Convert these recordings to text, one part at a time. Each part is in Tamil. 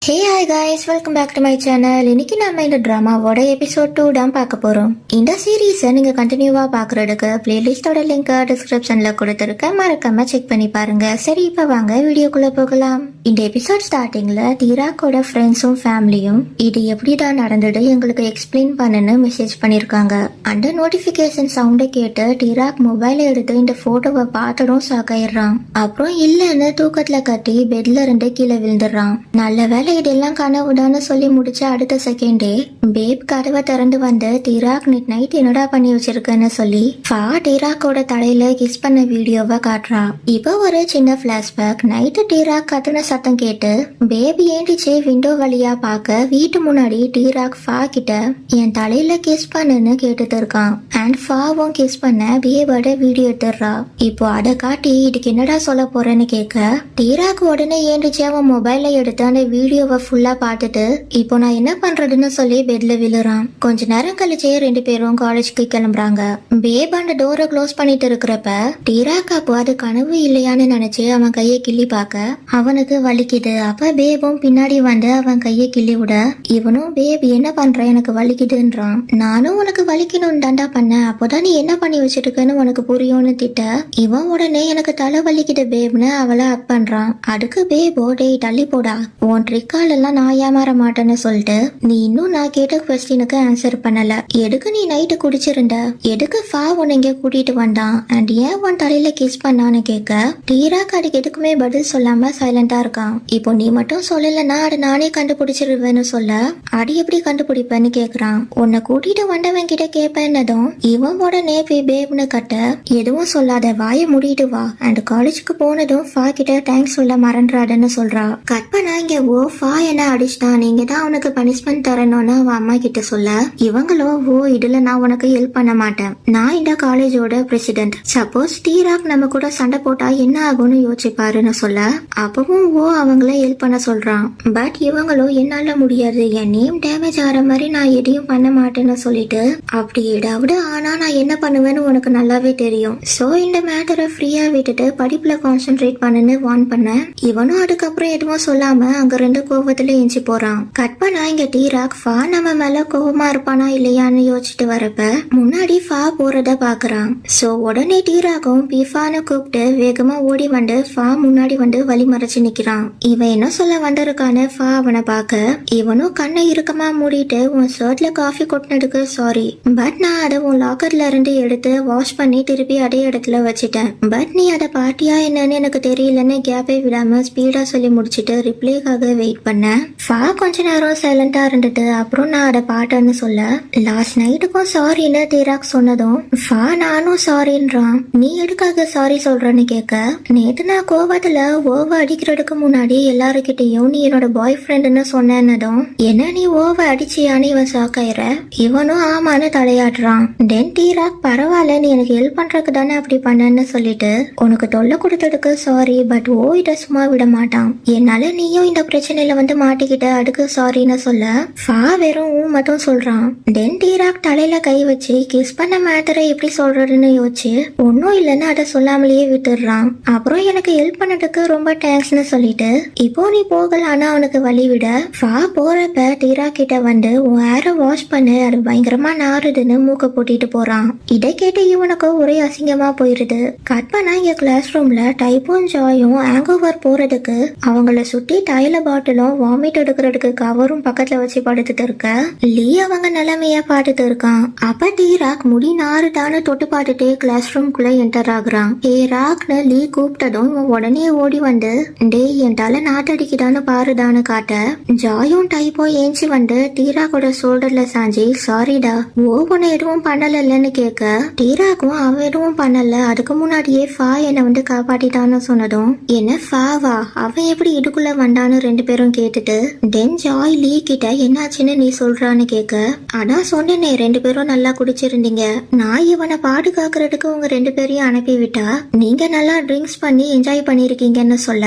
Hey hi guys, welcome back to my channel. இன்னைக்கு நம்ம இந்த ட்ராமாவோட எபிசோட் 2 தான் பார்க்க போறோம். இந்த சீரீஸை நீங்க கண்டினியூவா பாக்குறதுக்கு பிளேலிஸ்டோட லிங்க் டிஸ்கிரிப்ஷன்ல கொடுத்துருக்க, மறக்காம செக் பண்ணி பாருங்க. சரி, இப்ப வாங்க வீடியோக்குள்ள போகலாம். இந்த எபிசோட் ஸ்டார்டிங்ல டிராக்கோட ஃப்ரெண்ட்ஸும் ஃபேமிலியும் இது எப்படிதான் நடந்தது எங்களுக்கு எக்ஸ்பிளைன் பண்ணுன்னு மெசேஜ் பண்ணிருக்காங்க. அந்த நோட்டிபிகேஷன் சவுண்டை கேட்டு டிராக் மொபைல எடுத்து இந்த போட்டோவை பார்த்ததும் சாக்காயிடுறான். அப்புறம் இல்லன்னு தூக்கத்துல கட்டி பெட்ல இருந்து கீழே விழுந்துடுறான். நல்ல வேலை இதெல்லாம் கனவுடான்னு சொல்லி முடிச்ச அடுத்த செகண்டே பேப் கதவை திறந்து வந்து டிராக் நைட் என்னடா பண்ணி வச்சிருக்கன்னு சொல்லி டிராக்கோட தலையில கிஸ் பண்ண வீடியோவை காட்டுறா. இப்போ ஒரு சின்ன பிளாஷ்பேக். நைட்டு டிராக் கத்துன சத்தம் கேட்டு பேபி ஏண்டிச்சு விண்டோ வழியா பார்க்க வீட்டு முன்னாடி டிராக் கிட்ட என் தலையில கிஸ் பண்ணுன்னு கேட்டுட்டு இருக்கான். அண்ட் ஃபாவும் கிஸ் பண்ண பேபோட வீடியோ எடுத்துடுறா. இப்போ அதை காட்டி இதுக்கு என்னடா சொல்ல போறேன்னு கேட்க டிராக் உடனே ஏண்டிச்சு அவன் மொபைல எடுத்து அந்த வீடியோவை ஃபுல்லா பார்த்துட்டு இப்போ நான் என்ன பண்றதுன்னு சொல்லி பெட்ல விழுறான். கொஞ்ச நேரம் கழிச்சே ரெண்டு பேரும் காலேஜ்க்கு கிளம்புறாங்க. பேப் அந்த டோரை க்ளோஸ் பண்ணிட்டு இருக்கிறப்ப டிராக் அப்போ அது கனவு இல்லையான்னு நினைச்சு அவன் கையை கிள்ளி பார்க்க அவனுக்கு வலிக்குது. அப்ப பேபும் பின்னாடி வந்து அவன் கையை கிள்ளி விட இவனும் பேப் என்ன பண்ற, எனக்கு வலிக்குதுன்றான். நானும் உனக்கு வலிக்கணும் தாண்டா பண்ண, அப்போதான் நீ என்ன பண்ணி வச்சிருக்கன்னு உனக்கு புரியும்னு திட்ட இவன் உடனே எனக்கு தலை வலிக்குது பேப்னு அவளை அக் பண்றான். அதுக்கு பேபோ டேய் தள்ளி போடா, உன் ட்ரிக்கால் எல்லாம் நான் ஏமாற மாட்டேன்னு சொல்லிட்டு நீ இன்னும் நான் கேட்ட கொஸ்டினுக்கு ஆன்சர் பண்ணல. எதுக்கு நீ நைட்டு குடிச்சிருந்த, எதுக்கு உன்னை இங்க கூட்டிட்டு வந்தான், அண்ட் ஏன் உன் தலையில கிஸ் பண்ணான்னு கேட்க டிராக் அதுக்கு எதுக்குமே பதில் சொல்லாம சைலண்டா இருக்கான். இப்போ நீ மட்டும் சொல்லலன்னா அது நானே கண்டுபிடிச்சிருவேன்னு சொல்ல அது எப்படி கண்டுபிடிப்பேன்னு கேக்குறான். உன்னை கூட்டிட்டு வந்தவன் கிட்ட கேட்பேன்னதும் இவன் உடனே போய் பேப்னு கட்ட எதுவும் சொல்லாத, வாய முடிட்டு வா, அண்ட் காலேஜுக்கு போனதும் கிட்ட தேங்க்ஸ் சொல்ல மறந்துடாதுன்னு சொல்றா. கற்பனா இங்க என்ன அடிச்சிட்டா, நீங்க தான் உனக்கு பனிஷ்மெண்ட் தரணும்னு அவன் அம்மா கிட்ட சொல்ல இவங்களோ இதுல நான் உனக்கு ஹெல்ப் பண்ண மாட்டேன், நான் இந்த காலேஜோட பிரசிடென்ட், சப்போஸ் டிராக் நம்ம கூட சண்டை போட்டா என்ன ஆகும்னு யோசிப்பாருன்னு சொல்ல அப்பவும் அவங்கள ஹெல்ப் பண்ண சொல்றான். பட் இவங்களோ என்னால முடியாது, என் நேம் டேமேஜ் ஆகிற மாதிரி நான் எதையும் பண்ண மாட்டேன்னு சொல்லிட்டு அப்படி ஏதாவது ஆனா நான் என்ன பண்ணுவேன்னு உனக்கு நல்லாவே தெரியும், சோ இந்த மேட்டரை ஃப்ரீயா விட்டுட்டு படிப்புல கான்சென்ட்ரேட் பண்ணுன்னு வார்ன் பண்ண இவனும் அதுக்கப்புறம் எதுவும் சொல்லாம அங்க ரெண்டு கோவத்துல எஞ்சி போறான். கற்பனா இங்க டிராக் நம்ம மேல கோவமா இருப்பானா இல்லையான்னு யோசிச்சுட்டு வரப்ப முன்னாடி போறத பாக்குறான். சோ உடனே டிராக்கும் பிஃபான்னு கூப்பிட்டு வேகமா ஓடி வந்து முன்னாடி வந்து வழி மறைச்சு நிக்கிறான். இவன் என்ன சொல்ல வந்திருக்கான்னு அவனை பாக்க இவனும் கண்ணை இறுக்கமா மூடிட்டு உன் ஷர்ட்ல காஃபி கொட்டினதுக்கு சாரி, பட் நான் அதை உன் லாக்கர்ல இருந்து எடுத்து வாஷ் பண்ணி திருப்பி அதே இடத்துல வச்சுட்டேன், பட் நீ அதை பார்ட்டியா என்னன்னு எனக்கு தெரியலன்னு கேப்பே விடாம ஸ்பீடா சொல்லி முடிச்சிட்டு ரிப்ளைக்காக வெயிட் பண்ண கொஞ்ச நேரம் சைலண்டா இருந்துட்டு அப்புறம் நான் அதை பாட்டேன்னு சொல்ல லாஸ்ட் நைட்டுக்கும் சாரின்னு டிராக் சொன்னதும் நானும் சாரின்றான். நீ எதுக்காக சாரி சொல்றன்னு கேட்க நேத்து நான் கோவத்துல ஓவ அடிக்கிறதுக்கு முன்னாடி எல்லாருக்கிட்டையும் நீ என்னோட பாய் ஃப்ரெண்டுன்னு சொன்னதும் என்ன நீ ஓவ அடிச்சியான்னு இவன் சாக்காயிர இவனும் ஆமான்னு தலையாடுறான். தென் டிராக் பரவாயில்ல, நீ எனக்கு ஹெல்ப் பண்றதுக்கு தானே அப்படி பண்ணன்னு சொல்லிட்டு உனக்கு தொல்லை கொடுத்ததுக்கு சாரி, பட் இதை சும்மா விட மாட்டான், என்னால நீயும் இந்த பிரச்சனையில வந்து மாட்டிக்கிட்ட அதுக்கு சாரின்னு சொல்ல வெறும் மட்டும் சொல்றான். தென் டிராக் தலையில கை வச்சு கிஸ் பண்ண மேட்டரை எப்படி சொல்றதுன்னு யோசிச்சு ஒன்னும் இல்லைன்னு அதை சொல்லாமலேயே விட்டுடுறான். அப்புறம் எனக்கு ஹெல்ப் பண்ணதுக்கு ரொம்ப தேங்க்ஸ்னு சொல்லிட்டு இப்போ நீ போகலான்னா அவனுக்கு வழி விட போறப்ப டிராக் கிட்ட வந்து உன் ஹேரை வாஷ் பண்ணு, அது பயங்கரமா நாறுதுன்னு மூக்க போட்டிட்டு போறான். இதை கேட்டு இவனுக்கு ஒரே அசிங்கமா போயிருது. கற்பனா இங்க கிளாஸ் ரூம்ல டைப்பும் ஜாயும் ஹேங் ஓவர் போறதுக்கு அவங்கள சுத்தி டைல பாட்டிலும் வாமிட் எடுக்கிறதுக்கு கவரும் பக்கத்துல வச்சு படுத்துட்டு இருக்க லீ அவங்க நிலைமைய பாத்துட்டு இருக்கான். அப்ப டிராக் முடி நாறுதான்னு தொட்டு பாட்டுட்டே கிளாஸ் ரூம்குள்ள என்டர் ஆகுறான். ராக்னு லீ கூப்பிட்டதும் உடனே ஓடி வந்து டேய் என் தலை நாட்டடிக்குதான்னு பாருதான்னு காட்ட ஜாயும் டைப்போ ஏஞ்சி வந்து டிராக்கோட ஷோல்டர்ல சாஞ்சி சாரிடா உன்னை எதுவும் பண்ணலன்னு கேட்க டிராக்கும் அவன் எதுவும் பண்ணல, அதுக்கு முன்னாடியே என்னை வந்து காப்பாட்டிட்டான்னு சொன்னதும் என்ன வா அவன் எப்படி இதுக்குள்ள வந்தான்னு ரெண்டு பேரும் கேட்டுட்டு தென் ஜாய் லீ கிட்ட என்னாச்சுன்னு நீ சொல்றான்னு கேட்க அதான் சொன்னேனே ரெண்டு பேரும் நல்லா குடிச்சிருந்தீங்க, நான் இவனை பாதுகாக்கிறதுக்கு உங்க ரெண்டு பேரையும் அனுப்பி விட்டா நீங்க நல்லா ட்ரிங்க்ஸ் பண்ணி என்ஜாய் பண்ணிருக்கீங்கன்னு சொல்ல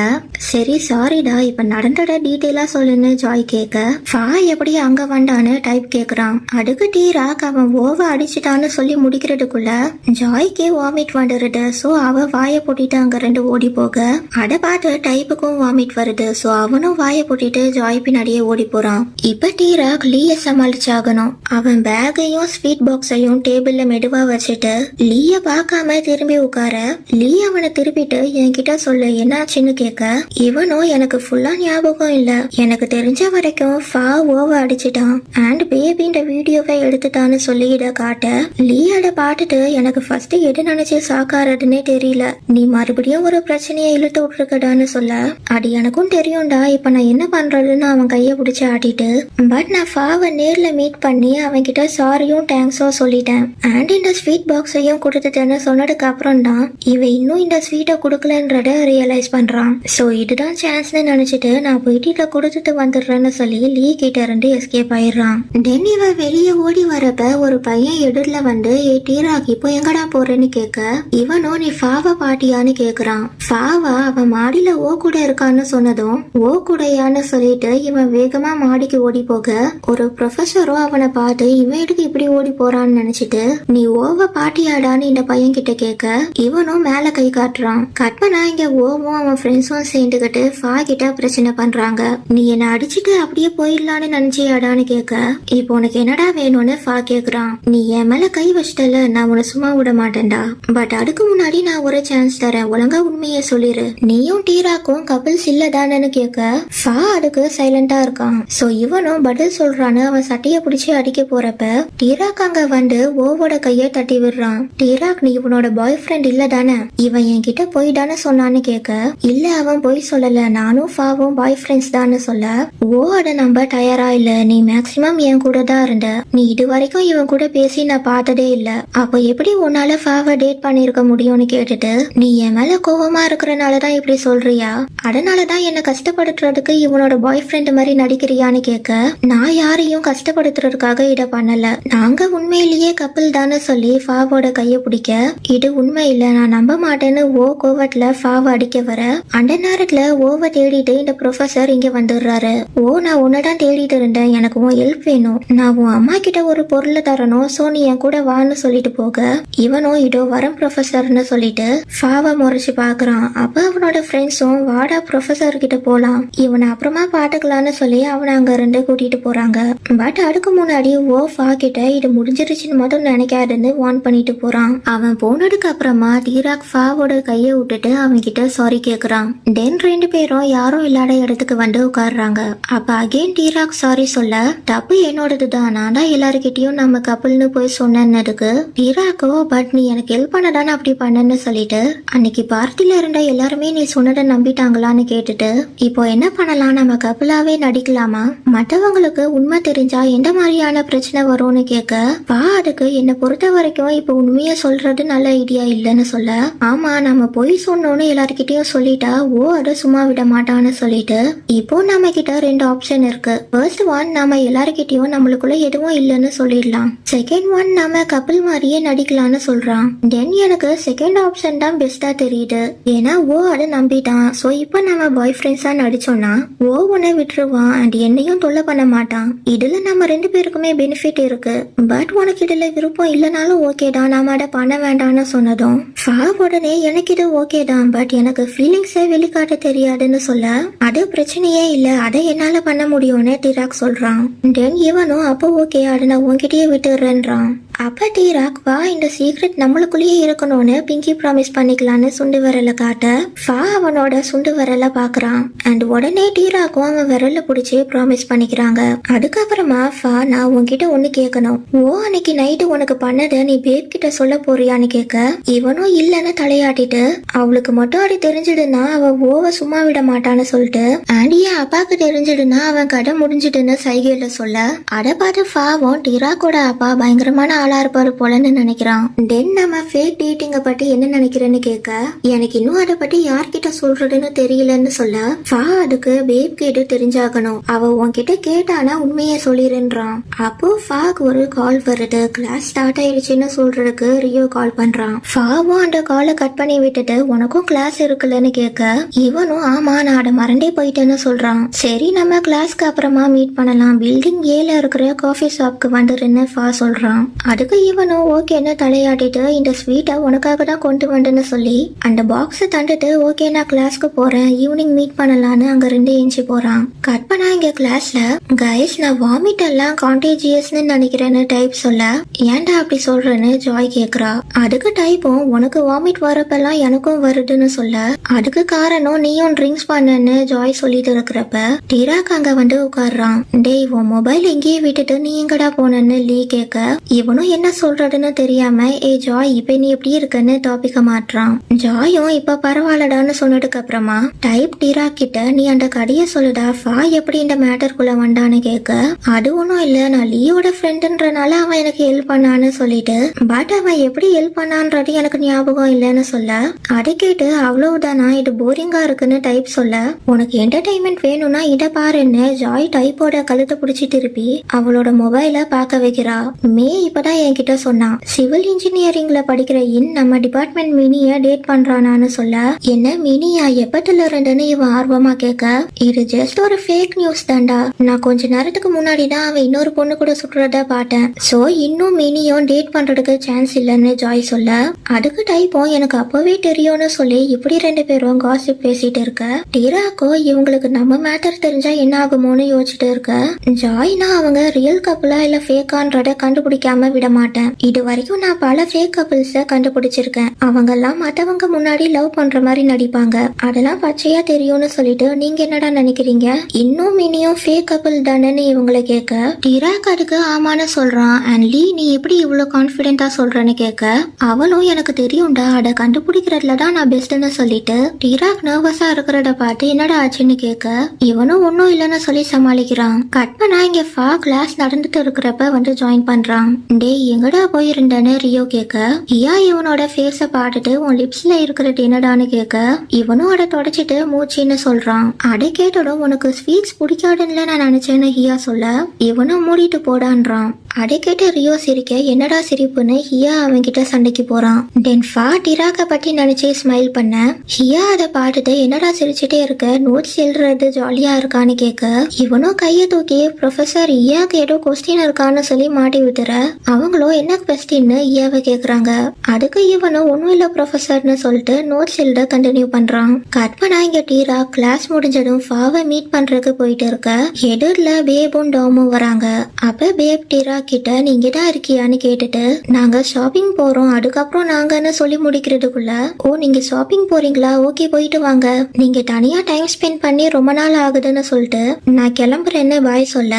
சரி சரி சாரிடா, இப்ப நடந்தத டீட்டெயிலா சொல்லுன்னு ஜாய் கேட்க, ஃபா எப்படி அங்க வந்தான்னு டைப் கேக்குறான். அடுக்கு டீராக் அவன் ஓவ அடிச்சுட்டான்னு சொல்லி முடிக்கிறதுக்குள்ள ஜாய்க்கே வாமிட் வந்துருது. சோ அவ வாய போட்டிட்டு அங்க ரெண்டு ஓடி போக, அட பார்த்து டைப்புக்கும் வாமிட் வருது. சோ அவனும் வாய போட்டிட்டு ஜாய் பின்னாடியே ஓடி போறான். இப்ப டீராக் லீய சமாளிச்சாகணும். அவன் பேக்கையும் ஸ்வீட் பாக்ஸையும் டேபிள்ல மெதுவா வச்சுட்டு லீய பார்க்காம திரும்பி உட்கார, லீ அவனை திருப்பிட்டு என்கிட்ட சொல்லு என்னாச்சுன்னு கேட்க, இவனும் எனக்கு ஃபுல்லா ஞாபகம் இல்ல, எனக்கு தெரிஞ்ச வரைக்கும் ஃபா ஓவ அடிச்சிட்டான் அண்ட் பேபி இந்த வீடியோவை எடுத்துட்டான்னு சொல்லி இத காட்ட, லீ அத பார்த்துட்டு எனக்கு ஃபர்ஸ்ட் எது நினைச்சு சாக்காரதுன்னே தெரியல, நீ மறுபடியும் ஒரு பிரச்சனையை இழுத்து விட்டுருக்கடான்னு சொல்ல, அது எனக்கும் தெரியும்டா, இப்ப நான் என்ன பண்றதுன்னு அவன் கைய பிடிச்சு ஆட்டிட்டு, பட் நான் ஃபாவை நேர்ல மீட் பண்ணி அவன் கிட்ட சாரியும் தேங்க்ஸும் சொல்லிட்டேன் அண்ட் இந்த ஸ்வீட் பாக்ஸையும் கொடுத்துட்டேன்னு சொன்னதுக்கு அப்புறம் தான் இவன் இன்னும் இந்த ஸ்வீட்டை கொடுக்கலன்றத ரியலைஸ் பண்றான். சோ இதுதான் சான்ஸ்னு நினைச்சிட்டு நான் போயிட்டு இதை கொடுத்துட்டு வந்துடுறேன்னு சொல்லி லீ கிட்ட இருந்து எஸ்கேப் ஆயிடுறான். தென் இவன் வெளியே ஓடி வரப்ப ஒரு பையன் எதிரில வந்து ஏ டீராக் இப்போ எங்கடா போறேன்னு கேட்க, இவனும் நீ ஃபாவா பாட்டியான்னு கேக்குறான். ஃபாவா அவன் மாடியில ஓ கூட இருக்கான்னு சொன்னதும் ஓ கூடையான்னு சொல்லிட்டு இவன் வேகமா மாடிக்கு ஓடி போக, ஒரு ப்ரொஃபஸரும் அவனை பார்த்து இவன் எதுக்கு இப்படி ஓடி போறான்னு நினைச்சிட்டு நீ ஓவ பாட்டியாடான்னு இந்த பையன் கிட்ட கேட்க, இவனும் மேல கை காட்டுறான். கற்பனா இங்க ஓவும் அவன் ஃப்ரெண்ட்ஸும் சேர்ந்துகிட்டு ஃபா கிட்ட பிரச்சனை பண்றாங்க. நீ என்ன அடிச்சுட்டு அப்படியே போயிடலான்னு நினைச்சியாடான்னு கேட்க, இப்போ உனக்கு என்னடா வேணும்னு ஃபா கேக்குறான். நீ என் மேல கை வச்சிட்டல, நான் உன்னை சும்மா விட மாட்டேன்டா, பட் அதுக்கு முன்னாடி நான் ஒரு சான்ஸ் தரேன், ஒழுங்கா உண்மையை சொல்லிரு, நீயும் டீராக்கும் கபிள்ஸ் இல்லதானு கேட்க, ஃபா அதுக்கு சைலண்டா இருக்கான். சோ இவனும் பதில் சொல்றான்னு அவன் சட்டைய பிடிச்சி அடிக்க போறப்ப டீராக் அங்க வந்து ஓவோட கைய தட்டி விடுறான். டீராக் நீ இவனோட பாய் ஃப்ரெண்ட் இல்ல தானே, இவன் என்கிட்ட போய் தானே சொன்னான்னு கேட்க, இல்ல அவன் போய் சொல்லல, நானும் ஃபாவும் பாய் ஃப்ரெண்ட்ஸ் தான்னு சொல்ல, ஓ அத நம்ப தயாரா இல்ல, நீ மேக்சிமம் என் கூட தான் இருந்த, நீ இது வரைக்கும் இவன் கூட பேசி நான் பார்த்ததே இல்ல, அப்ப எப்படி உன்னால ஃபாவை டேட் பண்ணிருக்க முடியும்னு கேட்டுட்டு, நீ என் மேல கோவமா இருக்கிறனாலதான் இப்படி சொல்றியா, அதனாலதான் என்ன கஷ்டப்படுத்துறதுக்கு இவனோட பாய் ஃப்ரெண்ட் மாதிரி நடிக்கிறியான்னு கேட்க, நான் யாரையும் கஷ்டப்படுத்துறதுக்காக இத பண்ணல, நாங்க உண்மையிலேயே கப்பல் தானே சொல்லி ஃபாவோட கைய பிடிக்க, இது உண்மை இல்ல நான் நம்ப மாட்டேன்னு ஓ கோவத்துல ஃபாவை அடிக்க வர, அந்த நேரத்துல ஓவை தேடிட்டு இந்த ப்ரொஃபசர் இங்க வந்துடுறாரு. ஓ நான் உன்னதான் தேடிட்டு இருந்தேன், எனக்கு உன் ஹெல்ப் வேணும், நான் உன் அம்மா கிட்ட ஒரு பொருளை தரணும், சோ நீ என் கூட வான்னு சொல்லிட்டு போக, இவனும் இதோ வரம் ப்ரொஃபசர்னு சொல்லிட்டு ஃபாவை முறைச்சு பாக்குறான். அப்ப அவனோட ஃப்ரெண்ட்ஸும் வாடா ப்ரொஃபசர் கிட்ட போலாம், இவனை அப்புறமா பாத்துக்கலான்னு சொல்லி அவனை அங்க இருந்து கூட்டிட்டு போறாங்க. பட் அதுக்கு முன்னாடி ஓ ஃபா கிட்ட இது முடிஞ்சிருச்சுன்னு மட்டும் நினைக்காதுன்னு வார்ன் பண்ணிட்டு போறான். அவன் போனதுக்கு அப்புறமா டீராக் ஃபாவோட கைய விட்டுட்டு அவன் கிட்ட சாரி கேக்குறான். தென் ரெண்டு பேரும் யாரும் இல்லாத இடத்துக்கு வந்து உட்காடுறாங்க. அப்ப அகைன் டீராக் சாரி சொல்ல, தப்பு என்னோடதுதான், நான் தான் எல்லாருக்கிட்டையும் நம்ம கப்பல்னு போய் சொன்னதுக்கு, டீராக்கோ பட் நீ எனக்கு ஹெல்ப் பண்ணதானே அப்படி பண்ணன்னு சொல்லிட்டு, அன்னைக்கு பார்ட்டில இருந்த எல்லாருமே நீ சொன்னதை நம்பிட்டாங்களான்னு கேட்டுட்டு, இப்போ என்ன பண்ணலாம், நம்ம கப்பலாவே நடிக்கலாமா, மற்றவங்களுக்கு உண்மை தெரிஞ்சா எந்த மாதிரியான பிரச்சனை வரும்னு கேட்க, பா அதுக்கு என்ன பொறுத்த வரைக்கும் இப்போ உண்மையை சொல்றது நல்ல ஐடியா இல்லைன்னு சொல்ல, ஆமா நம்ம பொய் சொன்னோன்னு எல்லார்கிட்டயும் சொல்லிட்டா ஓ அதை சும்மா விட மாட்டான்னு சொல்லிட்டு, இப்போ நம்ம கிட்ட ரெண்டு ஆப்ஷன் இருக்கு. ஃபர்ஸ்ட் ஒன், நாம எல்லார்கிட்டயும் நம்மளுக்குள்ள எதுவும் இல்லைன்னு சொல்லிடலாம். செகண்ட் ஒன், நாம கப்பல் மாதிரியே நடிக்கலாம்னு சொல்றான். தென் எனக்கு செகண்ட் ஆப்ஷன் தான் பெஸ்டா தெரியுது, ஏன்னா ஓ அதை நம்பிட்டான். சோ இப்போ நம்ம பாய் ஃப்ரெண்ட்ஸா நடிச்சோம்னா ஓ உன்னை விட்டுருவான் அண்ட் என்னையும் தொல்லை பண்ண மாட்டான், இதுல நம்ம ரெண்டு பேருக்குமே பெனிஃபிட் இருக்கு. பட் உனக்கு இதுல விருப்பம் இல்லைனாலும் ஓகேடா, நாம அதை பண்ண வேண்டாம்னு சொன்னதும் ஃபா உடனே எனக்கு இது ஓகே தான், பட் எனக்கு ஃபீலிங்ஸை வெளிக்காட்ட தெரியாதுன்னு சொல்ல, அது பிரச்சனையே இல்ல, அதை என்னால பண்ண முடியும்னு டீராக் சொல்றான். தென் இவனும் அப்போ ஓகே அதை நான் உன்கிட்டயே விட்டுறேன்றான். அப்ப டீராக் வா இந்த சீக்ரெட் நம்மளுக்குள்ளேயே இருக்கணும்னு பிங்கி ப்ராமிஸ் பண்ணிக்கலான்னு சுண்டு விரல காட்ட, ஃபா அவனோட சுண்டு விரல பாக்குறான் அண்ட் உடனே டீராக்கும் அவன் விரல பிடிச்சி ப்ராமிஸ் பண்ணிக்கிறாங்க. அதுக்கப்புறமா ஃபா நான் உன்கிட்ட ஒண்ணு கேட்கணும், ஓ அன்னைக்கு நைட்டு உனக்கு பண்ணதை நீ பேப் கிட்ட சொல்ல போறியான்னு கேட்க, இவனும் இல்லன்னு தலையாட்டிட்டு, அவளுக்கு மட்டும் அது தெரிஞ்சிடுனா அவ ஓவ சும்மா விட மாட்டான்னு சொல்லிட்டு, ஆண்டிய அப்பாக்கு தெரிஞ்சிடுனா அவன் கடை முடிஞ்சிடுன்னு சைகையில சொல்ல, அதை பார்த்து ஃபாவும் டீராக்கோட அப்பா பயங்கரமான ஆளா இருப்பாரு போலன்னு நினைக்கிறான். தென் நம்ம ஃபேக் டேட்டிங்க பத்தி என்ன நினைக்கிறேன்னு கேட்க, எனக்கு இன்னும் அதை பத்தி யார்கிட்ட சொல்றதுன்னு தெரியலன்னு சொல்ல, ஃபா அதுக்கு பேப் கேட்டு தெரிஞ்சாகணும், அவ உன்கிட்ட கேட்டானா உண்மையை சொல்லிருன்றான். அப்போ ஃபாக்கு ஒரு கால் வருது, கிளாஸ் ஸ்டார்ட் ஆயிடுச்சுன்னு சொல்றதுக்கு ரியோ கால் பண்றான். ஃபாவும் அந்த காலை கட் பண்ணி விட்டுட்டு உனக்கும் கிளாஸ் இருக்குல்லன்னு கேட்க, இவனும் ஆமா நான் அதை மறந்தே போயிட்டேன்னு சொல்றான். சரி நம்ம கிளாஸ்க்கு அப்புறமா மீட் பண்ணலாம், பில்டிங் ஏல இருக்கிற காஃபி ஷாப்க்கு வந்துருன்னு ஃபா சொல்றான். அதுக்கு இவனும் ஓகேன்னு தலையாட்டிட்டு இந்த ஸ்வீட்டை உனக்காக தான் கொண்டு வந்துன்னு சொல்லி அந்த பாக்ஸை தந்துட்டு ஓகே நான் கிளாஸ்க்கு போறேன், ஈவினிங் மீட் பண்ணலான்னு அங்க இருந்து ஏஞ்சி போறான். கட் பண்ணா இங்க கிளாஸ்ல கைஸ் நான் வாமிட் எல்லாம் கான்டேஜியஸ்னு நினைக்கிறேன்னு டைப் சொல்ல, ஏன்டா அப்படி சொல்றேன்னு ஜாய் கேக்குறா. அதுக்கு டைப்பும் உனக்கு வாமிட் வரப்பெல்லாம் எனக்கும் வருதுன்னு சொல்ல, அதுக்கு காரணம் நீயும் ட்ரிங்க்ஸ் பண்ணன்னு ஜாய் சொல்லிட்டு இருக்கிறப்ப டிராக் அங்க வந்து உட்கார்றான். டேய் உன் மொபைல் எங்கேயே விட்டுட்டு நீ எங்கடா போனன்னு லீ கேட்க, இவனும் என்ன சொல்றதுன்னு தெரியாம ஏ ஜாய் இப்ப நீ எப்படி இருக்குன்னு டாபிக்க மாற்றான். ஜாயும் இப்ப பரவாயில்லடான்னு சொன்னதுக்கு அப்புறமா டைப் டிராக் கிட்ட நீ அந்த கதைய சொல்லுடா, ஃபா எப்படி இந்த மேட்டருக்குள்ள வந்தான்னு கேட்க, அது ஒன்னும் இல்ல நான் லீயோட ஃப்ரெண்டுன்றனால அவன் எனக்கு ஹெல்ப் பண்ணான்னு சொல்லிட்டு, பட் அவன் எப்படி ஹெல்ப் பண்ணான்றது எனக்கு ஞாபகம் இல்லைன்னு சொல்ல, அதை கேட்டு அவ்வளவுதானா இது போரிங்கா இருக்குன்னு டைப் சொல்ல, உனக்கு என்டர்டைன்மெண்ட் வேணும்னா இதை பாருன்னு ஜாய் டைப்போட கழுத்தை பிடிச்சி திருப்பி அவளோட மொபைல பார்க்க வைக்கிறா. மே இப்பதான் என்கிட்ட சொன்னான் சிவில் இன்ஜினியரிங்ல படிக்கிற நம்ம டிபார்ட்மெண்ட் மினிய டேட் பண்றானான்னு சொல்ல, என்ன மினியா எப்பத்துல இருந்துன்னு இவன் ஆர்வமா கேட்க, இது ஜஸ்ட் ஒரு ஃபேக் நியூஸ் தான்டா, நான் கொஞ்ச நேரத்துக்கு முன்னாடி தான் அவன் இன்னொரு பொண்ணு கூட சுற்றுறத பார்த்தேன், சோ இன்னும் மினியும் டேட் பண்றதுக்கு சான்ஸ் இல்லைன்னு ஜாய் சொல்ல, அதுக்கு டைப்பும் எனக்கு அப்பவே தெரியும்னு சொல்லி இப்படி ரெண்டு பேரும் காசிப் பேசிட்டு இருக்க, டிராக்கோ இவங்களுக்கு நம்ம மேட்டர் தெரிஞ்சா என்ன ஆகுமோன்னு யோசிச்சுட்டு இருக்க, ஜாய்னா அவங்க ரியல் கப்பிளா இல்ல ஃபேக்கான்றத கண்டுபிடிக்காம விட மாட்டேன், இது வரைக்கும் நான் பல ஃபேக் கப்பிள்ஸ கண்டுபிடிச்சிருக்கேன், அவங்க எல்லாம் மத்தவங்க முன்னாடி லவ் பண்ற மாதிரி நடிப்பாங்க, அதெல்லாம் பச்சையா தெரியும்னு சொல்லிட்டு நீங்க என்னடா நினைக்கிறீங்க, இன்னும் மினியும் ஃபேக் கப்பிள் தானேன்னு இவங்களை கேட்க, டிராக் அதுக்கு ஆமான்னு சொல்றான். அண்ட் லீ நீ எப்படி இவ்வளவு கான்பிடென்டா சொல்றன்னு கேட்க, அவளும் எனக்கு தெரியும்டா அதை கண்டுபிடிக்கிறதுல தான் நான் பெஸ்ட்னு சொல்லிட்டு டிராக் நர்வஸா இருக்கிறத பார்த்து என்னடா ஆச்சுன்னு கேட்க, இவனும் ஒன்னும் இல்லைன்னு சொல்லி சமாளிக்கிறான். கட் பண்ணா இங்க ஃபா கிளாஸ் நடந்துட்டு இருக்கிறப்ப வந்து ஜாயின் பண்றான். டேய் எங்கடா போயிருந்தேன்னு ரியோ கேட்க, ஹியா இவனோட ஃபேஸ பார்த்துட்டு உன் லிப்ஸ்ல இருக்கிறது என்னடான்னு கேட்க, இவனும் அதை தொடச்சிட்டு மூச்சின்னு சொல்றான். அதை கேட்டதும் உனக்கு ஸ்வீட்ஸ் பிடிக்காதுன்னு நான் நினைச்சேன்னு ஹியா சொல்ல, இவனும் மூடிட்டு போடான்றான். அதை கேட்டு ரியோ சிரிக்க என்னடா சிரிப்புன்னு ஹியா அவன்கிட்ட சண்டைக்கு போறான். தென் ஃபா டிராக்க பத்தி நினைச்சே ஸ்மைல் பண்ண, ஹியா அதை பார்த்துட்டு என்னடா சிரிச்சுட்டே இருக்க, நோட்ஸ் எழுதுறது ஜாலியா இருக்கான்னு கேட்க, இவனும் கையை தூக்கி ப்ரொஃபசர் ஹியாக்கு ஏதோ கொஸ்டின் இருக்கான்னு சொல்லி மாட்டி விட்டுற, அவங்களும் என்ன கொஸ்டின்னு ஹியாவை கேக்குறாங்க. அதுக்கு இவனும் ஒன்னும் இல்ல ப்ரொஃபசர்னு சொல்லிட்டு நோட்ஸ் எழுத கண்டினியூ பண்றான். கட் பண்ணா இங்க டீரா கிளாஸ் முடிஞ்சதும் ஃபாவை மீட் பண்றதுக்கு போயிட்டு இருக்க, எதிரில பேபும் டாமும் வராங்க. அப்ப பேப் டீரா கிட்ட நீங்க தான் இருக்கியான்னு கேட்டுட்டு, நாங்க ஷாப்பிங் போறோம் அதுக்கப்புறம் நாங்கன்னு சொல்லி முடிக்கிறதுக்குள்ள, ஓ நீங்க ஷாப்பிங் போறீங்களா, ஓகே போயிட்டு வாங்க, நீங்க தனியா டைம் ஸ்பெண்ட் பண்ணி ரொம்ப நாள் ஆகுதுன்னு சொல்லிட்டு நான் கிளம்புறேன்னு பாய் சொல்ல,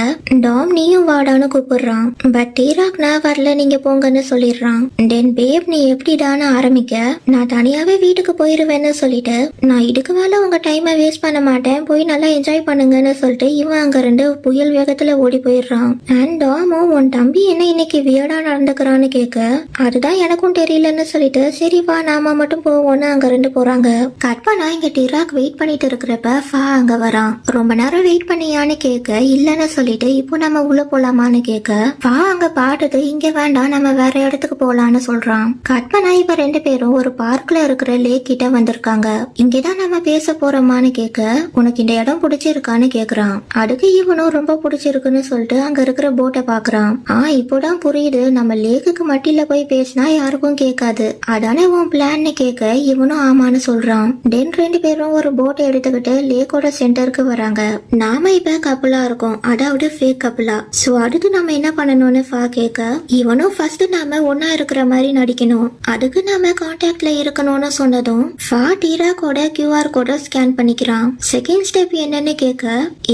டாம் நீயும் வாடான்னு கூப்பிடுறான். பட் டீராக் நான் வரல நீங்க போங்கன்னு சொல்லிடுறான். தென் பேப் நீ எப்படிடான்னு ஆரம்பிக்க, நான் தனியாவே வீட்டுக்கு போயிருவேன்னு சொல்லிட்டு, நான் இதுக்கு மேல உங்க டைமை வேஸ்ட் பண்ண மாட்டேன், போய் நல்லா என்ஜாய் பண்ணுங்கன்னு சொல்லிட்டு இவன் அங்க இருந்து புயல் வேகத்துல ஓடி போயிடுறான். அண்ட் டாமும் உன் தம்பி என்ன இன்னைக்கு வியர்டா நடந்துக்கிறான்னு கேட்க, அதுதான் எனக்கும் தெரியலன்னு சொல்லிட்டு சரி வா நாம மட்டும் போவோம்னு அங்க இருந்து போறாங்க. கட் பண்ணா இங்க டிராக் வெயிட் பண்ணிட்டு இருக்கிறப்ப ஃபா அங்க வரான். ரொம்ப நேரம் வெயிட் பண்ணியான்னு கேட்க, இல்லன்னு சொல்லிட்டு இப்போ நம்ம உள்ள போலாமான்னு கேட்க, ஃபா அங்க பாட்டுட்டு இங்க வேண்டாம் நம்ம வேற இடத்துக்கு போலான்னு சொல்றான். கட் பண்ணா இப்ப ரெண்டு பேரும் ஒரு பார்க்ல இருக்கிற லேக் கிட்ட வந்திருக்காங்க. இங்கதான் நம்ம பேச போறோமான்னு கேட்க, உனக்கு இந்த இடம் பிடிச்சிருக்கான்னு கேக்குறான். அதுக்கு இவனும் ரொம்ப பிடிச்சிருக்குன்னு சொல்லிட்டு அங்க இருக்கிற போட்டை பாக்குறான். இப்போதான் புரியுது, நம்ம லேக்குக்கு மட்டில போய் பேசினா யாருக்கும் கேட்காது, அதானே உன் பிளான்னு கேட்க, இவனும் ஆமான்னு சொல்றான். தென் ரெண்டு பேரும் ஒரு போட்டை எடுத்துக்கிட்டு லேக்கோட சென்டருக்கு வராங்க. நாம இப்ப கப்பலா இருக்கோம், அதாவது ஃபேக் கப்பலா, சோ அடுத்து நம்ம என்ன பண்ணணும்னு ஃபா கேட்க, இவனும் ஃபர்ஸ்ட் நாம ஒன்னா இருக்கிற மாதிரி நடிக்கணும், அதுக்கு நாம கான்டாக்ட்ல இருக்கணும்னு சொன்னதும் ஃபா டீராக்கோட QR கோட ஸ்கேன் பண்ணிக்கிறான். செகண்ட் ஸ்டெப் என்னன்னு கேட்க,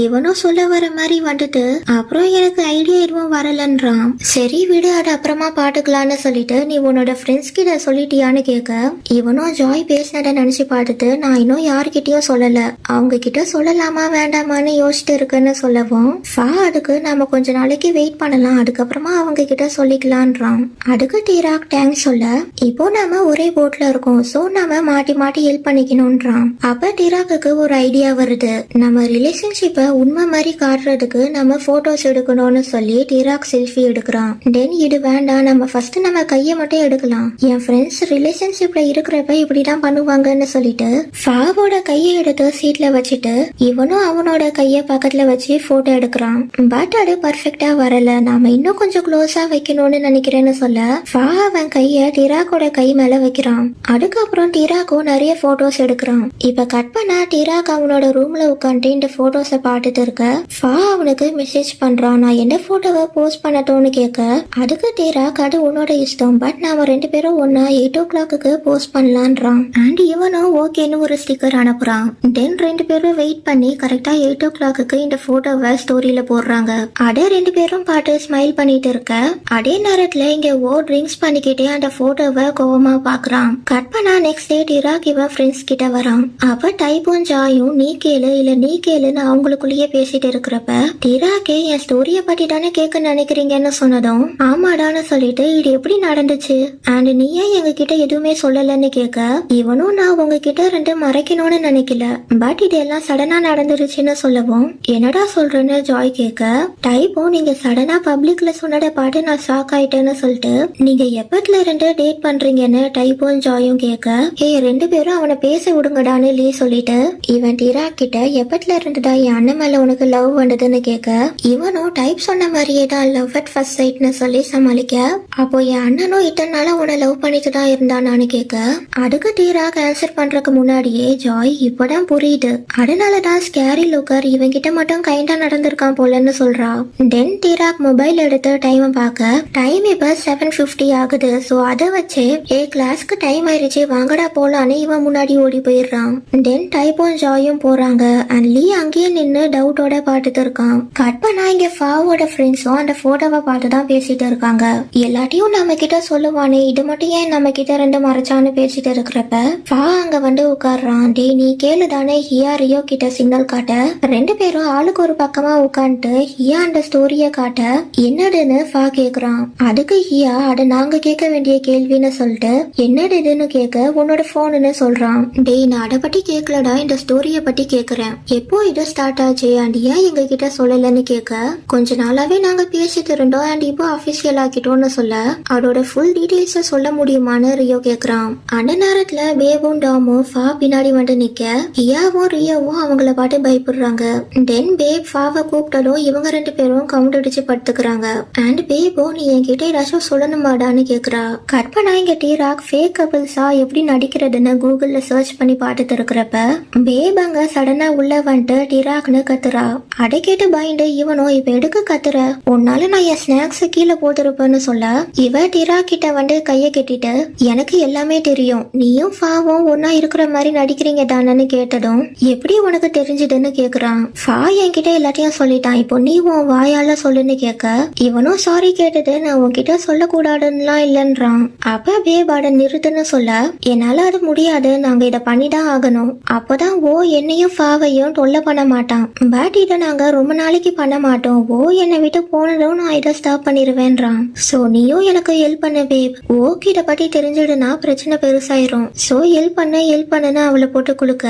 இவனும் சொல்ல வர மாதிரி வந்துட்டு அப்புறம் எனக்கு ஐடியா எதுவும் வரலன்ற சொல்லிட்டேன்றான். சரி விடு, அது அப்புறமா பாத்துக்கலான்னு சொல்லிட்டு நீ உன்னோட ஃப்ரெண்ட்ஸ் கிட்ட சொல்லிட்டியான்னு கேட்க, இவனும் ஜாய் பேசினதை நினைச்சு பார்த்துட்டு நான் இன்னும் யாருக்கிட்டயும் சொல்லல, அவங்க கிட்ட சொல்லலாமா வேண்டாமான்னு யோசிச்சுட்டு இருக்குன்னு சொல்லவும், அதுக்கு நம்ம கொஞ்ச நாளைக்கு வெயிட் பண்ணலாம், அதுக்கப்புறமா அவங்க கிட்ட சொல்லிக்கலான்றான். அதுக்கு டீராக் தேங்க்ஸ் சொல்ல, இப்போ நாம ஒரே போட்ல இருக்கோம், சோ நாம மாட்டி மாட்டி ஹெல்ப் பண்ணிக்கணும்ன்றான். அப்ப டீராக்கு ஒரு ஐடியா வருது, நம்ம ரிலேஷன்ஷிப்பை உண்மை மாதிரி காட்டுறதுக்கு நம்ம போட்டோஸ் எடுக்கணும்னு சொல்லி டீராக் செல்ஃபி எடுக்கிறான். தென் இது வேண்டாம், நம்ம ஃபர்ஸ்ட் நம்ம கையை மட்டும் எடுக்கலாம், என் ஃப்ரெண்ட்ஸ் ரிலேஷன்ஷிப்ல இருக்கிறப்ப இப்படிதான் பண்ணுவாங்கன்னு சொல்லிட்டு ஃபாவோட கையை எடுத்து சீட்ல வச்சுட்டு இவனும் அவனோட கைய பக்கத்துல வச்சு போட்டோ எடுக்கிறான். பட் அது பர்ஃபெக்டா வரல, நாம இன்னும் கொஞ்சம் க்ளோஸா வைக்கணும்னு நினைக்கிறேன்னு சொல்ல அவன் கைய டிராக்கோட கை மேல வைக்கிறான். அதுக்கப்புறம் டிராக்கும் நிறைய போட்டோஸ் எடுக்கிறான். இப்ப கட் பண்ண டிராக் அவனோட ரூம்ல உட்காந்து இந்த போட்டோஸ பாத்துட்டு இருக்க அவனுக்கு மெசேஜ் பண்றான், நான் என்ன போட்டோவை போஸ்ட் பண்ணட்டோன்னு கேட்க, அதுக்கு டிராக் அது உன்னோட இஷ்டம், பட் நாம 2 பேரும் ஒன்னா 8 o'clock போஸ்ட் பண்ணலான்றான். அண்ட் இவனும் ஓகேன்னு ஒரு ஸ்டிக்கர் அனுப்புறான். தென் 2 பேரும் வெயிட் பண்ணி கரெக்டா 8 o'clock இந்த போட்டோவை ஸ்டோரியில போடுறாங்க. அதே 2 பேரும் பாட்டு ஸ்மைல் பண்ணிட்டு இருக்க, அதே நேரத்துல இங்க ட்ரிங்க்ஸ் பண்ணிக்கிட்டே அந்த போட்டோவை கோவமா பாக்குறான். கட் பண்ணா நெக்ஸ்ட் டே டிராக் இவன் ஃப்ரெண்ட்ஸ் கிட்ட வரான். அப்ப டைப்பும் ஜாயும் நீ கேளு இல்ல நீ கேளுன்னு அவங்களுக்குள்ளேயே பேசிட்டு இருக்கிறப்ப டிராக்கே என் ஸ்டோரிய பத்தி தானே கேட்க நினைக்கிறீங்கன்னு சொன்னதும் ஆமாடான்னு சொல்லிட்டு இது எப்படி நடந்துச்சு அண்ட் நீ ஏன் எங்க கிட்ட எதுவுமே சொல்லலன்னு கேட்க, இவனும் நான் உங்ககிட்ட 2 மறைக்கணும்னு நினைக்கல, பட் இதெல்லாம் சடனா நடந்துருச்சுன்னு சொல்லவும் என்னடா சொல்றேன்னு ஜாய் கேட்க, டைப்பும் நீங்க சடனா பப்ளிக்ல சொன்னதை பாட்டு நான் ஷாக் ஆயிட்டேன்னு சொல்லிட்டு நீங்க எப்பத்துல 2 டேட் பண்றீங்கன்னு டைப்பும் ஜாயும் கேட்க, 2 பேரும் அவனை பேச விடுங்கடான்னு லீ சொல்லிட்டு இவன் டிராக் கிட்ட எப்பத்துல இருந்துடா என் அண்ணன் மேல உனக்கு லவ் வந்ததுன்னு கேட்க, இவனும் டைப் சொன்ன மாதிரியே தான் லவ் அட் ஃபர்ஸ்ட் சைட்னு சொல்லி சமாளிக்க, அப்போ என் அண்ணனும் இத்தனை நாளா உன்னை லவ் பண்ணிட்டு தான் இருந்தானான்னு கேட்க, அதுக்கு டிராக் ஆன்சர் பண்றதுக்கு முன்னாடியே ஜாய் இப்பதான் புரியுது, அதனாலதான் ஸ்கேரி லுக்கர் இவன் கிட்ட மட்டும் கைண்டா நடந்திருக்கான் போலன்னு சொல்றா. தென் டிராக் மொபைல் எடுத்து டைம் பார்க்க டைம் இப்ப 7:50 ஆகுது. சோ அதை வச்சு கிளாஸ்க்கு டைம் ஆயிருச்சு வாங்கடா போலான்னு இவன் முன்னாடி ஓடி போயிடுறான். தென் டைப்பும் ஜாயும் போறாங்க அண்ட் லீ அங்கேயே நின்னு டவுட்டோட பாத்துட்டு இருக்கான். கட் பண்ணா இங்க ஃபாவோட ஃப்ரெண்ட்ஸும் அந்த போட்டோவை பார்த்து தான் பேசிட்டு இருக்காங்க. எல்லாத்தையும் நம்ம கிட்ட சொல்லுவானே, இது மட்டும் ஏன் நம்ம கிட்ட 2 மறைச்சான்னு பேசிட்டு இருக்கிறப்ப ஃபா அங்க வந்து உட்கார்றான். டே நீ கேளுதானே ஹியா ரியோ கிட்ட சிக்னல் காட்ட 2 பேரும் ஆளுக்கு ஒரு பக்கமா உட்காந்துட்டு ஹியா அந்த ஸ்டோரிய காட்ட என்னதுன்னு ஃபா கேக்குறான். அதுக்கு ஹியா அட நாங்க கேட்க வேண்டிய கேள்வின்னு சொல்லிட்டு என்னது இதுன்னு கேட்க உன்னோட போன்னு சொல்றான். டேய் நான் அதை பத்தி கேட்கலடா, இந்த ஸ்டோரிய பத்தி கேக்குறேன், எப்போ இது ஸ்டார்ட் ஆச்சு அண்ட் ஏன் எங்க கிட்ட சொல்லலன்னு கேட்க, கொஞ்ச நாளாவே நாங்க பேசிட்டு இருந்தோம் அண்ட் இப்போ அபிஷியல் ஆக்கிட்டோம்னு சொல்ல அதோட ஃபுல் டீடைல்ஸ சொல்ல முடியுமான்னு ரியோ கேக்குறான். அந்த நேரத்துல பேபும் டாமும் ஃபா பின்னாடி வந்து நிக்க ஹியாவும் ரியோவும் அவங்கள பாட்டு பயப்படுறாங்க. தென் பேப் ஃபாவை கூப்பிட்டதும் இவங்க 2 பேரும் கவுண்ட் அடிச்சு படுத்துக்கிறாங்க. அண்ட் பேபோ நீ என்கிட்ட ஏதாச்சும் சொல்லணுமாடான்னு கேக்குறா. கட் பண்ணா இங்க டிராக் ஃபேக் கபிள்ஸா எப்படி நடிக்கிறதுன்னு கூகுள்ல சர்ச் பண்ணி பார்த்துட்டு இருக்கிறப்ப பேப் அங்க சடனா உள்ள வந்துட்டு டிராக்னு கத்துறா. அதை கேட்டு பயந்து இவனும் இப்ப எடுக்க கத்துற, உன்னால நான் என் ஸ்நாக்ஸ் கீழே போட்டிருப்பேன்னு சொல்ல இவ டிராக் கிட்ட வந்து கைய கட்டிட்டு எனக்கு எல்லாமே தெரியும், நீயும் ஃபாவும் ஒன்னா இருக்கிற மாதிரி நடிக்கிறீங்க தானன்னு கேட்டதும் எப்படி உனக்கு தெரிஞ்சதுன்னு கேக்குறான். ஃபா என்கிட்ட எல்லாத்தையும் சொல்லிட்டான், இப்போ நீ உன் வாயால சொல்லுன்னு கேட்க இவனும் சாரி கேட்டது நான் உன்கிட்ட சொல்லக்கூடாதுன்னுலாம் இல்லன்றான். அப்ப பேபாட நிறுத்துன்னு சொல்ல என்னால அது முடியாது, நாங்க இத பண்ணிதான் ஆகணும், அப்பதான் என்னையும் ஃபாவையும் தொல்லை பண்ண மாட்டான், பட் இத நாங்க ரொம்ப நாளைக்கு பண்ண மாட்டோம், என்னை விட்டு போனதும் நான் இதை ஸ்டாப் பண்ணிருவேன்றான். சோ நீயும் எனக்கு ஹெல்ப் பண்ண பேப், இத பத்தி தெரிஞ்சிடுனா பிரச்சனை பெருசாயிரும், சோ ஹெல்ப் பண்ணுன்னு அவளை போட்டு குளுக்க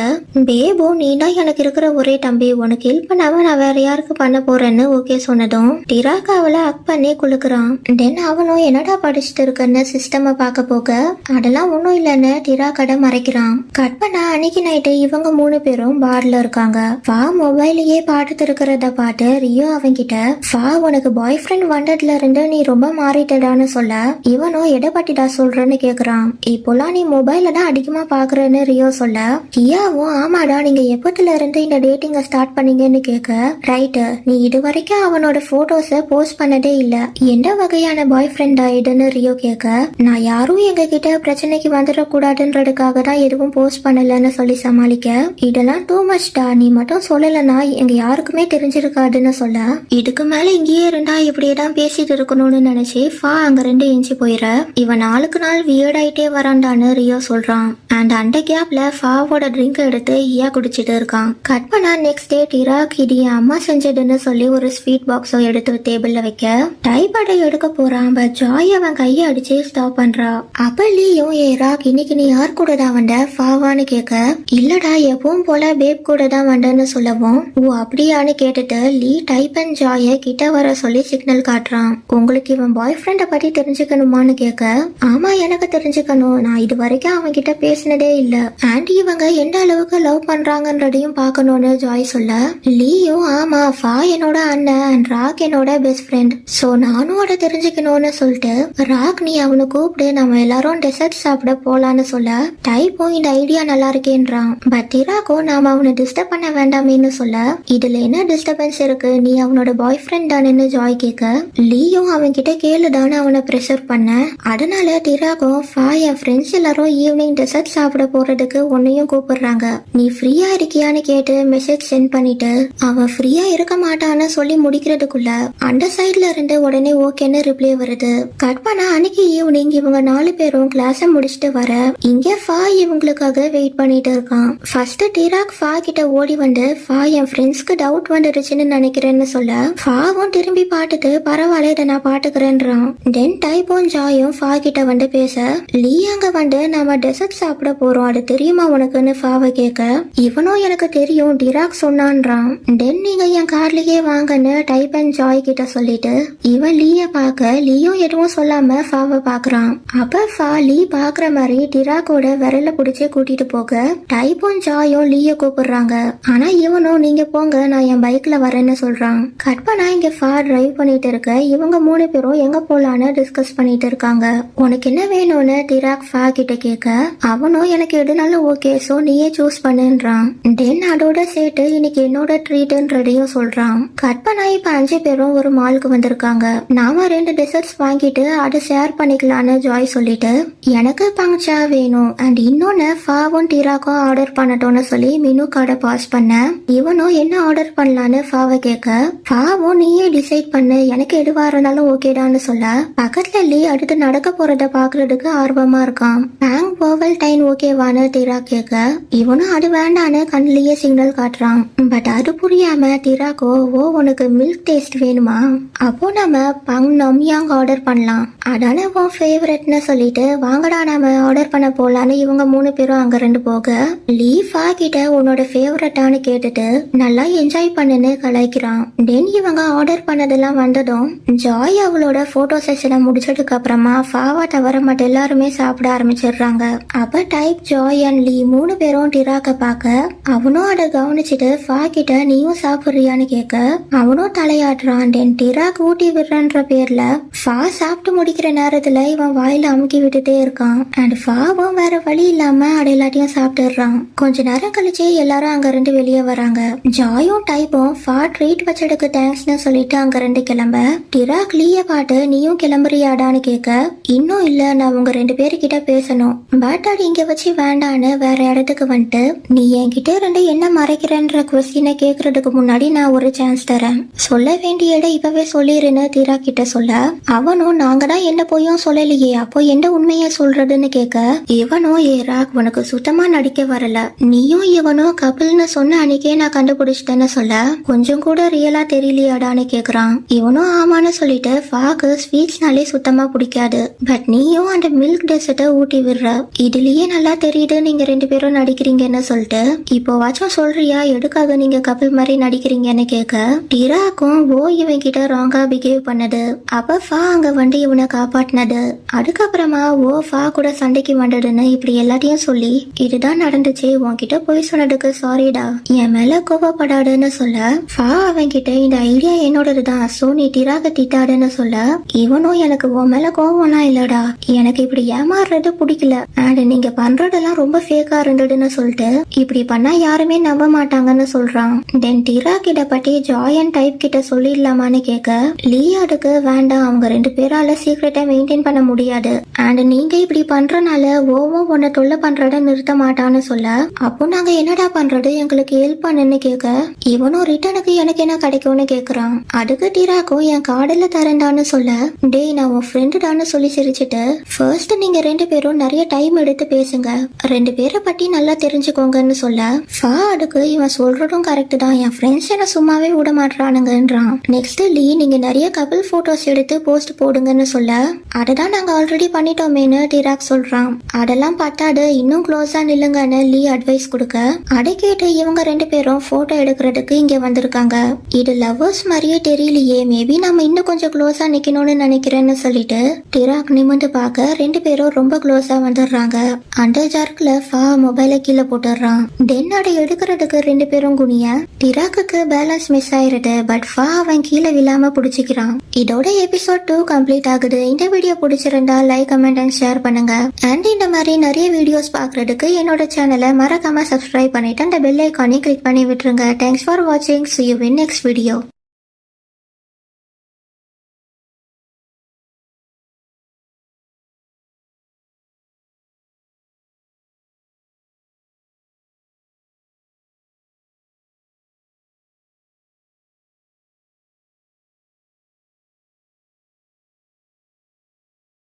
பேபோ நீ தான் எனக்கு இருக்கிற ஒரே தம்பி, உனக்கு ஹெல்ப் பண்ணாம நான் வேற யாருக்கு பண்ண போறேன்னு ஓகே சொன்னதும் டிராக் அவளை அக் பண்ணி குளுக்குறான். தென் அவனும் என்னடா படிச்சுட்டு இருக்குன்னு சிஸ்டம பார்க்க போக அதெல்லாம் ஒன்னும் இல்லன்னு டிராக் அட மறைக்கிறான். கட் பண்ணா அன்னைக்கு நைட்டு இவங்க 3 பேரும் பார்ல இருக்காங்க. ஃபா மொபைலையே பாட்டுட்டு இருக்கிறத பார்த்து ரியோ அவன்கிட்ட ஃபா உனக்கு பாய் ஃப்ரெண்ட் வந்ததுல இருந்து நீ ரொம்ப மாறிட்டடான்னு சொல்ல இவனும் எதை பத்திடா சொல்றன்னு கேக்குறான். இப்போலாம் நீ மொபைல தான் அதிகமா பாக்குறன்னு ரியோ சொல்ல ஹியாவும் ஆமாடா நீங்க எப்பத்துல இருந்து இந்த டேட்டிங்க ஸ்டார்ட் பண்ணீங்கன்னு கேட்க, ரைட்டு நீ இது வரைக்கும் அவனோட போட்டோஸ போஸ்ட் பண்ணதே இல்ல, எந்த வகையான பாய் ஃப்ரெண்டா இதுன்னு ரியோ கேட்க, நான் யாரும் எங்க கிட்ட பிரச்சனைக்கு வந்துடக்கூடாதுன்றதுக்காக தான் எதுவும் போஸ்ட் பண்ணலன்னு சொல்லி சமாளிக்க, இதெல்லாம் டூ மச்டா, நீ மட்டும் சொல்லலன்னா எங்க யாருக்குமே தெரிஞ்சிருக்காதுன்னு சொல்ல இதுக்கு மேல இங்கேயே இருந்தா இப்படியே தான் பேசிட்டு இருக்கணும்னு நினைச்சு ஃபா அங்க ரெண்டு இன்ச்சு போயிட இவன் நாளுக்கு நாள் வியர்ட் ஆயிட்டே வரான்டான்னு ரியோ சொல்றான். அண்ட் அந்த கேப்ல ஃபாவோட ட்ரிங்க் எடுத்து ஈயா குடிச்சிட்டு இருக்கான். கட் பண்ணா நெக்ஸ்ட் டே டிராக் இது என் அம்மா செஞ்சதுன்னு சொல்லி ஒரு ஸ்வீட் பாக்ஸோ எடுத்து டேபிள்ல வைக்க டைபாடை எடுக்க போறான். பட் ஜாய் அவன் கையை அடிச்சு ஸ்டாப் பண்றா. அப்ப லீயும் ராக் இன்னைக்கு நீ யார் கூட தான் வந்த ஃபாவான்னு கேட்க இல்லடா எப்பவும் போல பேப் கூட தான் வந்தேன்னு சொல்லவும் ஓ அப்படியான்னு கேட்டுட்டு லீ டைப் அண்ட் ஜாய கிட்ட வர சொல்லி சிக்னல் காட்டுறான். உங்களுக்கு இவன் பாய் ஃப்ரெண்ட பத்தி தெரிஞ்சுக்கணுமான்னு கேட்க ஆமா எனக்கு தெரிஞ்சுக்கணும், நான் இது வரைக்கும் அவன் கிட்ட பேசினதே இல்ல அண்ட் இவங்க எந்த அளவுக்கு லவ் பண்றாங்கன்றதையும் பார்க்கணும்னு ஜாய் சொல்ல லீயும் ஆமா ஃபா என்னோட அண்ணன் அண்ட் ராக் என்னோட பெஸ்ட் ஃப்ரெண்ட் சோ நானும் அதை தெரிஞ்சுக்கணும்னு சொல்லிட்டு ராக் நீ அவனை கூப்பிடு நம்ம எல்லாரும் டெசர்ட் சாப்பிட போலான்னு சொல்ல டைப்பும் இந்த ஐடியா நல்லா இருக்கேன்றான். பட் டிராக்கோ நாம அவனை டிஸ்டர்ப் பண்ண வேண்டாமேன்னு சொல்ல இதுல என்ன டிஸ்டர்பன்ஸ் இருக்கு, நீ அவனோட பாய் ஃப்ரெண்ட் தானேன்னு ஜாய் கேட்க லீயும் அவன் கிட்ட கேளுதான்னு அவனை ப்ரெஷர் பண்ண அதனால டிராக்கோ ஃபா என் ஃப்ரெண்ட்ஸ் எல்லாரும் ஈவினிங் டெசர்ட் சாப்பிட போறதுக்கு உன்னையும் கூப்பிடுறாங்க, நீ ஃப்ரீயா இருக்கியான்னு கேட்டு மெசேஜ் சென்ட் பண்ணிட்டு அவன் ஃப்ரீயா இருக்க மாட்டான்னு சொல்லி முடிக்கிறதுக்குள்ள அந்த சைட்ல இருந்து உடனே ஓகேன்னு ரிப்ளை வருது. கட் பண்ணா அன்னைக்கு ஈவினிங் இவங்க 4 பேரும் கிளாஸ முடிச்சுட்டு வர இங்க ஃபா இவங்களுக்காக வெயிட் பண்ணிட்டு இருக்கான். ஃபர்ஸ்ட் டிராக் ஃபா கிட்ட ஓடி வந்து ஃபா என் ஃப்ரெண்ட்ஸ்க்கு டவுட் வந்துருச்சுன்னு நினைக்கிறேன்னு சொல்ல ஃபாவும் திரும்பி பார்த்துட்டு பரவாயில்ல இதை நான் பாத்துக்கிறேன்றான். தென் டைப்பும் ஜாயும் ஃபா கிட்ட வந்து பேச லீ அங்க வந்து நம்ம டெசர்ட் சாப்பிட போறோம் அது தெரியுமா உனக்குன்னு ஃபாவை கேட்க இவனும் எனக்கு தெரியும் டிராக் சொன்னான்றான். தென் நீங்க என் கார்லயே வாங்கன்னு டைப் அண்ட் ஜாய் கிட்ட சொல்லிட்டு இவன் லீய பார்க்க லீயும் எதுவும் சொல்லாம ஃபாவை பாக்குறான். அப்ப ஃபா லீ பாக்குற மாதிரி டிராக்கோட விரல புடிச்சு கூட்டிட்டு போக டைப்பும் ஜாயும் லீய கூப்பிடுறாங்க. ஆனா இவனும் நீங்க போங்க நான் என் பைக்ல வரேன்னு சொல்றான். கட் பண்ணா இங்க ஃபா டிரைவ் பண்ணிட்டு இருக்க இவங்க 3 பேரும் எங்க போலான்னு டிஸ்கஸ் பண்ணிட்டு இருக்காங்க. உனக்கு என்ன வேணும்னு டிராக் ஃபா கிட்ட கேட்க அவனும் எனக்கு எதுனாலும் ஓகே சோ நீயே சூஸ் பண்ணுன்றான். தென் அதோட சேர்த்து இன்னைக்கு என்னோட ட்ரீட்ன்றதையும் சொல்றான். கட் பண்ணா இப்ப 5 பேரும் ஒரு மாலுக்கு வந்திருக்காங்க. நாம 2 டெசர்ட்ஸ் வாங்கிட்டு அதை ஷேர் பண்ணிக்கலான்னு ஜாய் சொல்லிட்டு எனக்கு பங்க்சா வேணும் அண்ட் இன்னொன்னு ஃபாவும் டிராக்கும் ஆர்டர் பண்ணட்டோன்னு சொல்லி மெனு கார்டை பாஸ் பண்ண இவனும் என்ன ஆர்டர் பண்ணலான்னு ஃபாவை கேட்க ஃபாவும் நீயே டிசைட் பண்ணு எனக்கு எதுவா இருந்தாலும் ஓகேடான்னு சொல்ல பக்கத்துல லீ அடுத்து நடக்க போறத பாக்குறதுக்கு ஆர்வமா இருக்கான். பேங்க் ஓவல் டைன் ஓகேவான்னு டிரா கேட்க இவனும் அது வேண்டான்னு கண்ணிலேயே சிக்னல் காட்டுறான். பட் அது புரியாம டிராக்கோ ஓ உனக்கு மில்க் டேஸ்ட் வேணுமா அப்போ நம்ம பங் நம்யாங் ஆர்டர் பண்ணலாம் அதான உன் ஃபேவரட்னு சொல்லிட்டு வாங்கடா நாம ஆர்டர் பண்ண போலான்னு இவங்க 3 பேரும் அங்க 2 போக லீ ஃபா கிட்ட உன்னோட ஃபேவரட்டான்னு கேட்டுட்டு நல்லா என்ஜாய் பண்ணுன்னு கலாய்க்கிறான். தென் இவங்க ஆர்டர் பண்ணதெல்லாம் வந்ததும் ஜாய் அவளோட போட்டோ செஷனை முடிச்சதுக்கு அப்புறமா ஃபாவா தவிர மற்ற எல்லாருமே சாப்பிட ஆரம்பிச்சிடுறாங்க. அப்ப டைப் ஜாய் அண்ட் லீ 3 பேரும் டிராக்க பார்க்க அவனும் அதை கவனிச்சுட்டு ஃபா கிட்ட நீயும் சாப்பிடுறியான்னு கேட்க அவனும் தலையாடுறான். தென் டிராக் ஊட்டி விடுறன்ற பேர்ல ஃபா சாப்பிட்டு முடிக்கிற நேரத்துல இவன் வாயில அமுக்கி விட்டுட்டே இருக்கான். அண்ட் ஃபாவும் வேற வழி இல்லாம அதை எல்லாத்தையும் சாப்பிட்டுறான். கொஞ்ச நேரம் கழிச்சு எல்லாரும் அங்க 2 வெளியே வராங்க. ஜாயும் டைப்பும் ஃபா ட்ரீட் வச்சதுக்கு தேங்க்ஸ்னு சொல்லிட்டு அங்க 2 கிளம்ப டிராக் லீய பாட்டு நீயும் கிளம்புறியாடான்னு கேட்க இன்னும் இல்ல நான் உங்க 2 பேருக்கிட்ட பேசணும் பட் அது இங்க வச்சு வேண்டான்னு வேற இடத்துக்கு வந்துட்டு நீ என்கிட்ட 2 என்ன மறைக்கிறன்ற கொஸ்டினை கேக்குறதுக்கு முன்னாடி நான் ஒரு சான்ஸ் தரேன் சொல்ல வேண்டிய இடம் இப்பவே சொல்லிருன்னு டிரா கிட்ட சொல்ல அவனும் நாங்க தான் என்ன போயும் சொல்லலையே அப்போ எந்த உண்மையை சொல்றதுன்னு கேட்க இவனும் ராக் உனக்கு சுத்தமா நடிக்க வரல நீயும் இவனும் கபில்னு சொன்ன அன்னைக்கே நான் கண்டுபிடிச்சிட்டேன்னு சொல்ல கொஞ்சம் கூட ரியலா தெரியலையாடான்னு கேக்குறான். இவனும் ஆமான்னு சொல்லிட்டு ஃபாக்கு ஸ்வீட்ஸ்னாலே சுத்தமா பிடிக்காது பட் நீயும் அந்த மில்க் டெசர்ட்டை ஊட்டி விடுற இதுலயே நல்லா தெரியுது நீங்க 2 பேரும் நடிக்கிறீங்கன்னு சொல்லிட்டு இப்போ வாச்சும் சொல்றியா எதுக்காக நீங்க கபில் மாதிரி நடிக்கிறீங்கன்னு கேட்க டிராக்கும் ஓ இவன் கிட்ட ராங்கா பிஹேவ் பண்ணது அப்ப ஃபா அங்க வந்து இவனை காப்பாட்டினது அதுக்கப்புறமா ஓ ஃபா கூட சண்டைக்கு வந்ததுன்னு இப்படி எல்லாத்தையும் சொல்லி இதுதான் நடந்துச்சு உன்கிட்ட போய் சொன்னதுக்கு சாரிடா என் மேல கோபப்படாதுன்னு சொல்ல ஃபா அவன் கிட்ட இந்த ஐடியா என்னோடதுதான் சோ நீ டிராக திட்டாடுன்னு சொல்ல இவனும் எனக்கு உன் மேல கோபம்லாம் இல்லடா எனக்கு இப்படி ஏமாறுறது பிடிக்கல அண்ட் நீங்க பண்றதெல்லாம் ரொம்ப ஃபேக்கா இருந்ததுன்னு சொல்லிட்டு இப்படி பண்ணா யாருமே நம்ப மாட்டாங்கன்னு சொல்றான். தென் டிரா கிட்ட பத்தி ஜாய் அண்ட் டைப் கிட்ட சொல்லிடலாமான்னு கேட்க லீ அதுக்கு வேண்டாம் அவங்க 2 பேரால சீக்கிரட்டை மெயின்டைன் பண்ண முடியாது அண்ட் நீங்க இப்படி பண்றனால ஓவும் உன்னை தொல்லை பண்றத நிறுத்த மாட்டான்னு சொல்ல அப்போ நாங்க என்னடா பண்றது எங்களுக்கு ஹெல்ப் பண்ணுன்னு கேட்க இவனும் ரிட்டனுக்கு எனக்கு என்ன கிடைக்கும்னு கேக்குறான். அதுக்கு டிரா டிராக்கும் என் கார்டில் தரேன்டான்னு சொல்ல, டேய் நான் உன் ஃப்ரெண்டுடான்னு சொல்லி சிரிச்சுட்டு, ஃபர்ஸ்ட் நீங்க 2 பேரும் நிறைய டைம் எடுத்து பேசுங்க, 2 பேரை பத்தி நல்லா தெரிஞ்சுக்கோங்கன்னு சொல்ல, அதுக்கு இவன் சொல்றதும் கரெக்ட் தான், என் ஃப்ரெண்ட்ஸ் என்ன சும்மாவே விட மாட்டானுங்கன்றான். நெக்ஸ்ட் லீ நீங்க நிறைய கபிள் போட்டோஸ் எடுத்து போஸ்ட் போடுங்கன்னு சொல்ல, அததான் நாங்க ஆல்ரெடி பண்ணிட்டோமேனு டிராக் சொல்றான். அதெல்லாம் பார்த்தாடு இன்னும் க்ளோஸா நில்லுங்கன்னு லீ அட்வைஸ் கொடுக்க, அதை கேட்டு இவங்க 2 பேரும் போட்டோ எடுக்கிறதுக்கு இங்க வந்திருக்காங்க. இது லவ்வர்ஸ் மாதிரியே தெரியலையே, மேபி நம்ம இன்னும் கொஞ்சம் க்ளோஸா நிக்கணும்னு நினைக்கிறேன்னு சொல்லிட்டு டிராக் நிமிந்து பார்க்க 2 பேரும் ரொம்ப க்ளோஸா வந்துடுறாங்க. அந்த ஜார்க்ல மொபைலை கீழே போட்டுடுறான். தென் அதை எடுக்கிறதுக்கு 2 பேரும் குனிய டிராக்குக்கு பேலன்ஸ் மிஸ் ஆயிருது. பட் அவன் கீழே விழாம புடிச்சுக்கிறான். இதோட எபிசோட் 2 கம்ப்ளீட் ஆகுது. இந்த வீடியோ பிடிச்சிருந்தா லைக், கமெண்ட் அண்ட் ஷேர் பண்ணுங்க. அண்ட் இந்த மாதிரி நிறைய வீடியோஸ் பாக்குறதுக்கு என்னோட சேனலை மறக்காம சப்ஸ்கிரைப் பண்ணிட்டு அந்த பெல் ஐக்கானை கிளிக் பண்ணி விட்டுருங்க. தேங்க்ஸ் ஃபார் வாட்சிங். See you in next video.